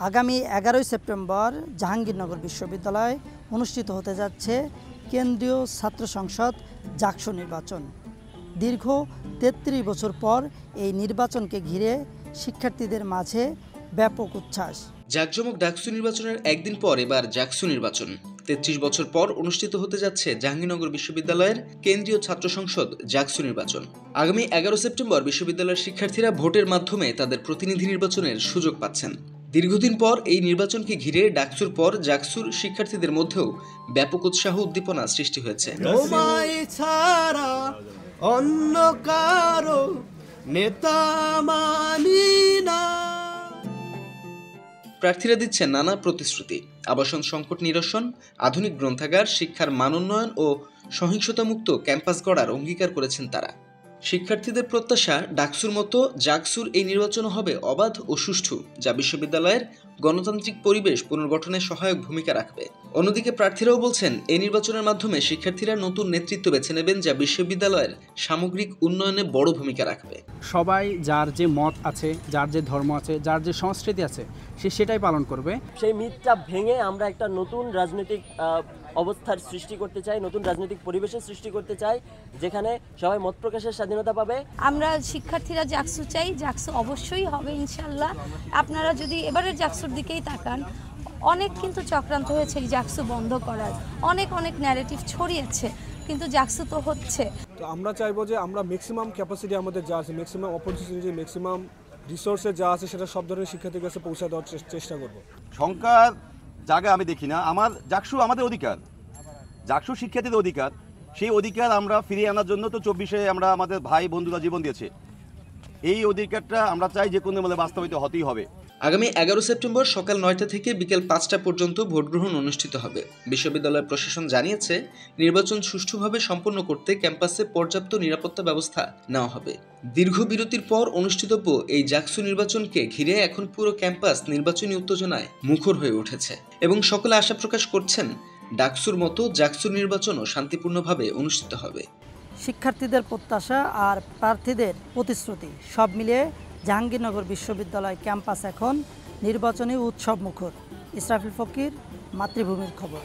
আগামী 11ই সেপ্টেম্বর জাহাঙ্গীরনগর বিশ্ববিদ্যালয়ে অনুষ্ঠিত হতে যাচ্ছে কেন্দ্রীয় ছাত্র সংসদ জাকসু নির্বাচন। দীর্ঘ ৩৩ বছর পর এই নির্বাচনকে ঘিরে শিক্ষার্থীদের মাঝে ব্যাপক উচ্ছ্বাস। জাকজমক ডাকসু নির্বাচনের একদিন পর এবার জাকসু নির্বাচন। ৩৩ বছর পর অনুষ্ঠিত হতে যাচ্ছে জাহাঙ্গীরনগর বিশ্ববিদ্যালয়ের কেন্দ্রীয় ছাত্র সংসদ জাকসু নির্বাচন। আগামী 11 সেপ্টেম্বর বিশ্ববিদ্যালয়ের শিক্ষার্থীরা ভোটের মাধ্যমে তাদের প্রতিনিধি নির্বাচনের সুযোগ পাচ্ছেন। দীর্ঘদিন পর এই নির্বাচনকে ঘিরে ডাকসুর পর জাকসুর শিক্ষার্থীদের মধ্যেও ব্যাপক উৎসাহ উদ্দীপনা সৃষ্টি হয়েছে। অন্য কারো নেতা মানি না। প্রার্থীরা দিচ্ছেন নানা প্রতিশ্রুতি, আবাসন সংকট নিরসন, আধুনিক গ্রন্থাগার, শিক্ষার মান উন্নয়ন ও সহিংসতামুক্ত ক্যাম্পাস গড়ার অঙ্গীকার করেছেন তারা। শিক্ষার্থীদের প্রত্যাশা, ডাকসুর মতো জাকসুর এই নির্বাচন হবে অবাধ ও সুষ্ঠু, যা বিশ্ববিদ্যালয়ের গণতান্ত্রিক পরিবেশ পুনর্গঠনে সহায়ক ভূমিকা রাখবে। অন্যদিকে প্রার্থীরাও বলছেন, এই নির্বাচনের মাধ্যমে শিক্ষার্থীরা নতুন নেতৃত্ব বেছে নেবেন, যা বিশ্ববিদ্যালয়ের সামগ্রিক উন্নয়নে বড় ভূমিকা রাখবে। সবাই যার যে মত আছে, যার যে ধর্ম আছে, যার যে সংস্কৃতি আছে, সে সেটাই পালন করবে। সেই মিথটা ভেঙে আমরা একটা নতুন রাজনৈতিক অবস্থার সৃষ্টি করতে চাই, নতুন রাজনৈতিক পরিবেশের সৃষ্টি করতে চাই, যেখানে সবাই মত প্রকাশের স্বাধীনতা পাবে। আমরা শিক্ষার্থীরা জাকসু চাই, জাকসু অবশ্যই হবে ইনশাল্লাহ। আপনারা যদি এবারের জাকসুর দিকেই তাকান, অনেক কিন্তু চক্রান্ত হয়েছে এই জাকসু বন্ধ করার, অনেক ন্যারেটিভ ছড়িয়েছে, কিন্তু জাকসু তো হচ্ছে। তো আমরা চাইবো যে আমরা ম্যাক্সিমাম ক্যাপাসিটি আমাদের যা আছে, ম্যাক্সিমাম অপরচুনিটি, ম্যাক্সিমাম রিসোর্সে যা আছে সেটা সব ধরনের শিক্ষার্থীর কাছে পৌঁছে দেওয়ার চেষ্টা করব। সংখ্যার জায়গা আমি দেখি না, আমার জাকসু আমাদের অধিকার, জাকসু শিক্ষার্থীদের অধিকার। সেই অধিকার আমরা ফিরিয়ে আনার জন্য তো 24-এ আমরা আমাদের ভাই বন্ধুরা জীবন দিয়েছে। এই অধিকারটা আমরা চাই যে কোনো মূল্যে বাস্তবায়িত হতেই হবে। আগামী 11 সেপ্টেম্বর সকাল 9টা থেকে বিকেল 5টা পর্যন্ত ভোট গ্রহণ অনুষ্ঠিত হবে। বিশ্ববিদ্যালয় প্রশাসন জানিয়েছে, নির্বাচন সুষ্ঠুভাবে সম্পন্ন করতে ক্যাম্পাসে পর্যাপ্ত নিরাপত্তা ব্যবস্থা নেওয়া হবে। দীর্ঘ বিরতির পর অনুষ্ঠিতব্য এই জাকসু নির্বাচনকে ঘিরে এখন পুরো ক্যাম্পাস নির্বাচনী উত্তেজনায় মুখর হয়ে উঠেছে এবং সকলে আশা প্রকাশ করছেন, ডাকসুর মতো জাকসুর নির্বাচনও শান্তিপূর্ণভাবে অনুষ্ঠিত হবে। শিক্ষার্থীদের প্রত্যাশা আর প্রার্থীদের প্রতিশ্রুতি সব মিলিয়ে জাহাঙ্গীরনগর বিশ্ববিদ্যালয় ক্যাম্পাস এখন নির্বাচনী উৎসব মুখর। ইসরাফিল ফকির, মাতৃভূমির খবর।